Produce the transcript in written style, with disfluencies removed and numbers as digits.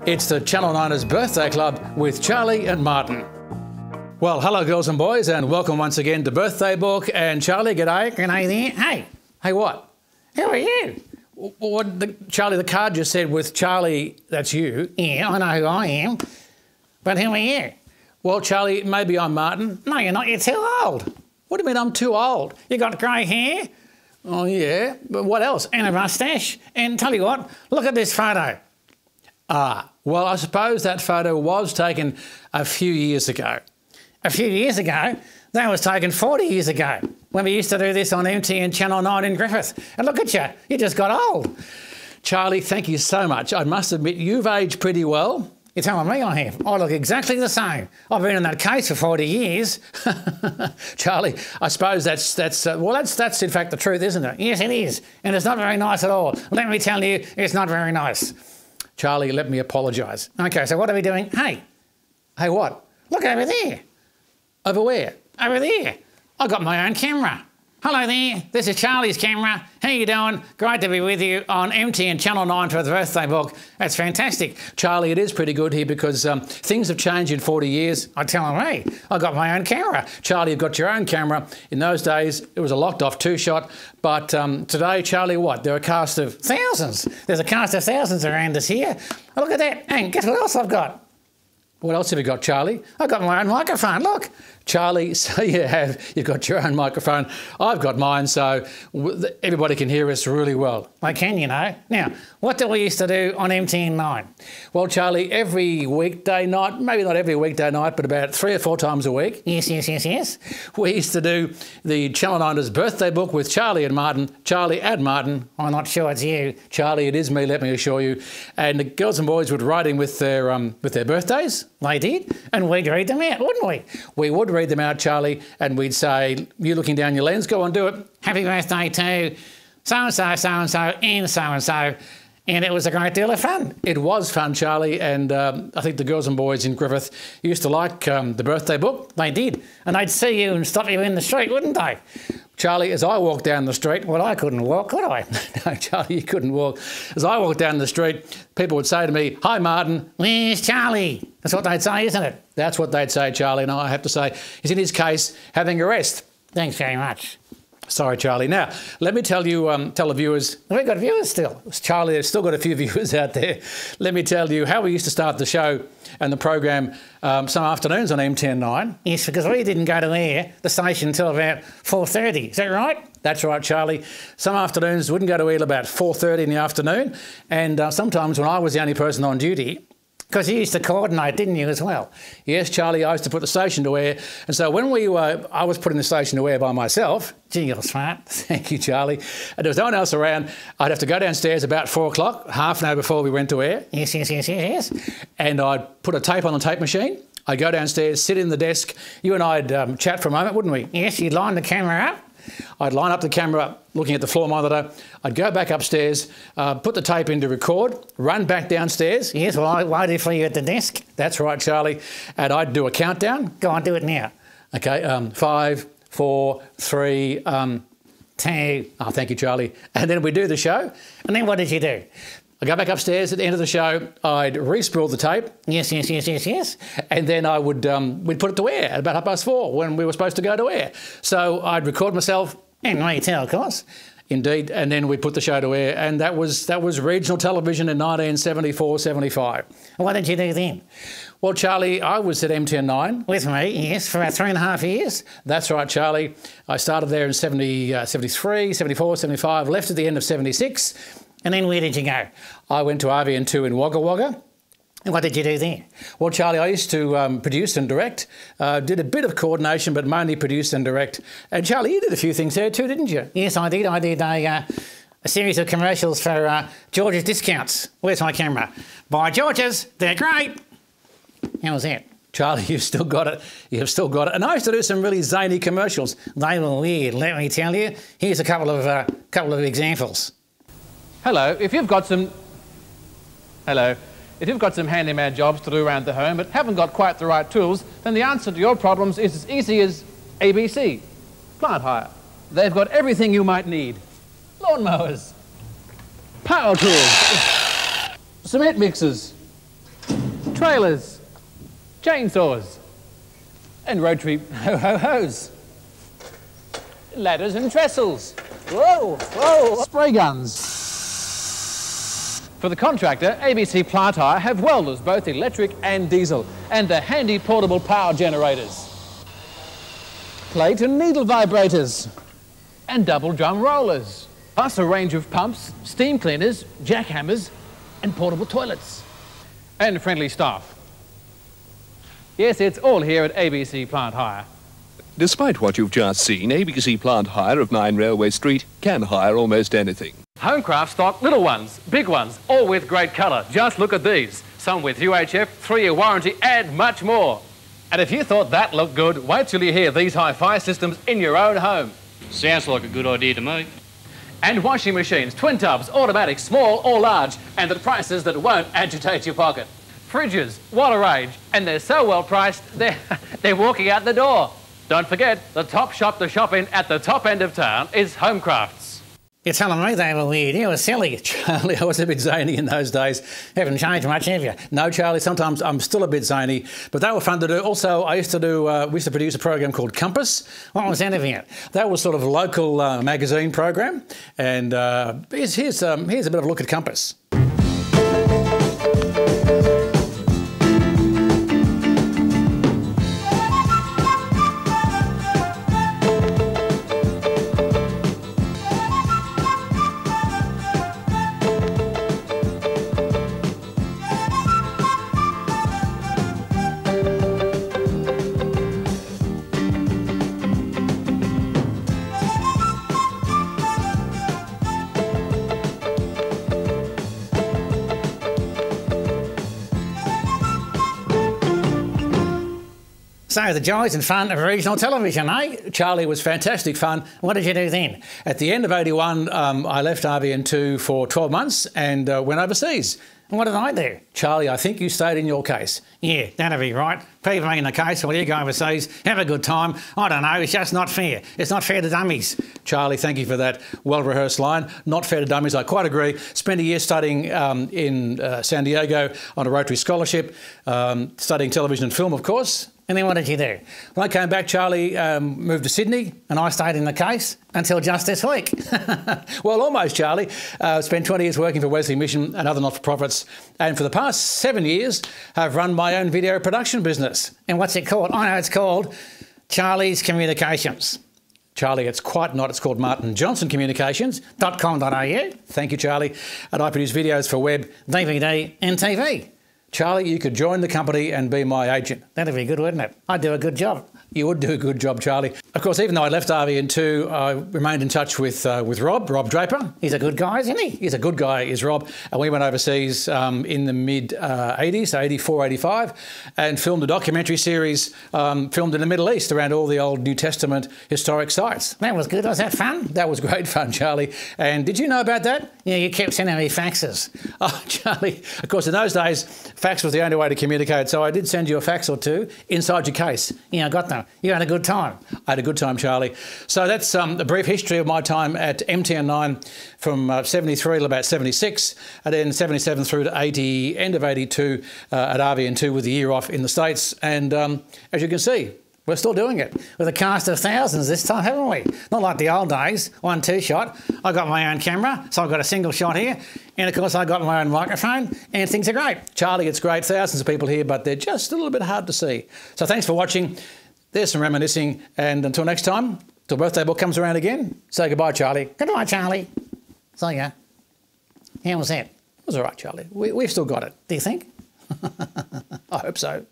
It's the Channel 9's Birthday Club with Charlie and Martin. Well, hello girls and boys, and welcome once again to Birthday Book. And Charlie, g'day. G'day there. Hey. Hey, what? How are you? Charlie, the card just said with Charlie, that's you. Yeah, I know who I am. But who are you? Well, Charlie, maybe I'm Martin. No, you're not. You're too old. What do you mean I'm too old? You got grey hair. Oh, yeah. But what else? And a moustache. And tell you what, look at this photo. Well, I suppose that photo was taken a few years ago. A few years ago? That was taken 40 years ago, when we used to do this on MTN Channel 9 in Griffith. And look at you, you just got old. Charlie, thank you so much. I must admit, you've aged pretty well. You're telling me I have? I look exactly the same. I've been in that case for 40 years. Charlie, I suppose that's in fact the truth, isn't it? Yes, it is. And it's not very nice at all. Let me tell you, it's not very nice. Charlie, let me apologise. OK, so what are we doing? Hey. Hey, what? Look over there. Over where? Over there. I got my own camera. Hello there, this is Charlie's camera. How you doing? Great to be with you on MTN Channel 9 for the Birthday Book. That's fantastic. Charlie, it is pretty good here because things have changed in 40 years. I tell me, I got my own camera. Charlie, you've got your own camera. In those days, it was a locked-off two-shot. But today, Charlie, what? There are a cast of... Thousands. There's a cast of thousands around us here. Oh, look at that. And guess what else I've got? What else have you got, Charlie? I've got my own microphone, look. Charlie, so you've got your own microphone. I've got mine, so everybody can hear us really well. They can, you know. Now, what do we used to do on MTN 9? Well, Charlie, every weekday night, maybe not every weekday night, but about 3 or 4 times a week. Yes. We used to do the Channel 9's Birthday Book with Charlie and Martin. Charlie and Martin. I'm not sure it's you. Charlie, it is me, let me assure you. And the girls and boys would write in with their birthdays. They did. And we'd read them out, wouldn't we? We would read them out, Charlie, and we'd say, you looking down your lens, go on, do it. Happy birthday to so-and-so, so-and-so, and so-and-so. And it was a great deal of fun. It was fun, Charlie, and I think the girls and boys in Griffith used to like the birthday book. They did. And they'd see you and stop you in the street, wouldn't they? Charlie, as I walked down the street... Well, I couldn't walk, could I? No, Charlie, you couldn't walk. As I walked down the street, people would say to me, "Hi, Martin." "Where's Charlie?" That's what they'd say, isn't it? That's what they'd say, Charlie, and I have to say, he's in his case having a rest. Thanks very much. Sorry, Charlie. Now, let me tell you, tell the viewers... We've got viewers still. Charlie, there's still got a few viewers out there. Let me tell you how we used to start the show and the program some afternoons on MTN 9. Yes, because we didn't go to air, the station, until about 4:30. Is that right? That's right, Charlie. Some afternoons wouldn't go to air about 4:30 in the afternoon, and sometimes when I was the only person on duty... Because you used to coordinate, didn't you, as well? Yes, Charlie, I used to put the station to air. And so when I was putting the station to air by myself... Gee, you're smart. Thank you, Charlie. And there was no one else around. I'd have to go downstairs about 4 o'clock, half an hour before we went to air. Yes. And I'd put a tape on the tape machine. I'd go downstairs, sit in the desk. You and I'd chat for a moment, wouldn't we? Yes, you'd line the camera up. I'd line up the camera looking at the floor monitor. I'd go back upstairs, put the tape in to record, run back downstairs. Yes, well, I waited for you at the desk. That's right, Charlie. And I'd do a countdown. Go on, do it now. OK, 5, 4, 3, 2. Oh, thank you, Charlie. And then we'd do the show. And then what did you do? I'd go back upstairs at the end of the show. I'd re-spool the tape. Yes. And then I would we'd put it to air at about 4:30 when we were supposed to go to air. So I'd record myself. And me too, of course. Indeed. And then we'd put the show to air. And that was regional television in 1974-75. What did you do then? Well, Charlie, I was at MTN 9. With me, yes, for about 3.5 years. That's right, Charlie. I started there in 73, 74, 75, left at the end of 76. And then where did you go? I went to RVN2 in Wagga Wagga. And what did you do there? Well, Charlie, I used to produce and direct, did a bit of coordination, but mainly produce and direct. And Charlie, you did a few things there too, didn't you? Yes, I did. I did a series of commercials for George's Discounts. Where's my camera? Buy George's, they're great. How was that? Charlie, you've still got it. You've still got it. And I used to do some really zany commercials. They were weird, let me tell you. Here's a couple of examples. If you've got some handyman jobs to do around the home but haven't got quite the right tools, then the answer to your problems is as easy as ABC. Plant hire. They've got everything you might need. Lawn mowers, power tools, cement mixers, trailers, chainsaws, and rotary ho-ho-hos, ladders and trestles. Whoa, whoa, spray guns. For the contractor, ABC Plant Hire have welders, both electric and diesel, and the handy portable power generators, plate and needle vibrators, and double drum rollers, plus a range of pumps, steam cleaners, jackhammers, and portable toilets, and friendly staff. Yes, it's all here at ABC Plant Hire. Despite what you've just seen, ABC Plant Hire of 9 Railway Street can hire almost anything. Homecraft stock little ones, big ones, all with great colour. Just look at these. Some with UHF, 3-year warranty and much more. And if you thought that looked good, wait till you hear these hi-fi systems in your own home. Sounds like a good idea to me. And washing machines, twin tubs, automatic, small or large, and at prices that won't agitate your pocket. Fridges, what a range, and they're so well priced, they're walking out the door. Don't forget, the top shop to shop in at the top end of town is Homecrafts. You're telling me they were weird. You were silly. Charlie, I was a bit zany in those days. Haven't changed much, have you? No, Charlie, sometimes I'm still a bit zany, but they were fun to do. Also, we used to produce a program called Compass. What was that about? That was sort of a local magazine program, and here's a bit of a look at Compass. So, the joys and fun of regional television, eh? Charlie, was fantastic fun. What did you do then? At the end of 81, I left RBN2 for 12 months and went overseas. And what did I do? Charlie, I think you stayed in your case. Yeah, that'd be right. People in the case while you go overseas, have a good time. I don't know, it's just not fair. It's not fair to dummies. Charlie, thank you for that well-rehearsed line. Not fair to dummies, I quite agree. Spent a year studying in San Diego on a Rotary scholarship, studying television and film, of course. And then what did you do? When I came back, Charlie moved to Sydney. And I stayed in the case until just this week. Well, almost, Charlie. Spent 20 years working for Wesley Mission and other not-for-profits. And for the past 7 years, I've run my own video production business. And what's it called? I know it's called Charlie's Communications. Charlie, it's quite not. It's called Martin Johnson Communications.com.au. Thank you, Charlie. And I produce videos for web, DVD and TV. Charlie, you could join the company and be my agent. That'd be good, wouldn't it? I'd do a good job. You would do a good job, Charlie. Of course, even though I left RBN2, I remained in touch with Rob Draper. He's a good guy, isn't he? He's a good guy, is Rob. And we went overseas in the mid-80s, so 84, 85, and filmed a documentary series filmed in the Middle East around all the old New Testament historic sites. That was good. Was that fun? That was great fun, Charlie. And did you know about that? Yeah, you kept sending me faxes. Oh, Charlie, of course, in those days, fax was the only way to communicate, so I did send you a fax or two inside your case. Yeah, I got them. You had a good time. I had a good time, Charlie. So that's a brief history of my time at MTN9 from 73 till about 76, and then 77 through to 80, end of 82 at RBN2 with a year off in the States. And as you can see, we're still doing it. With a cast of thousands this time, haven't we? Not like the old days, 1-2 shot. I got my own camera, so I've got a single shot here. And of course, I got my own microphone, and things are great. Charlie, it's great. Thousands of people here, but they're just a little bit hard to see. So thanks for watching. There's some reminiscing. And until next time, till birthday book comes around again, say goodbye, Charlie. Goodbye, Charlie. See ya. How was that? It was all right, Charlie. We've still got it. Do you think? I hope so.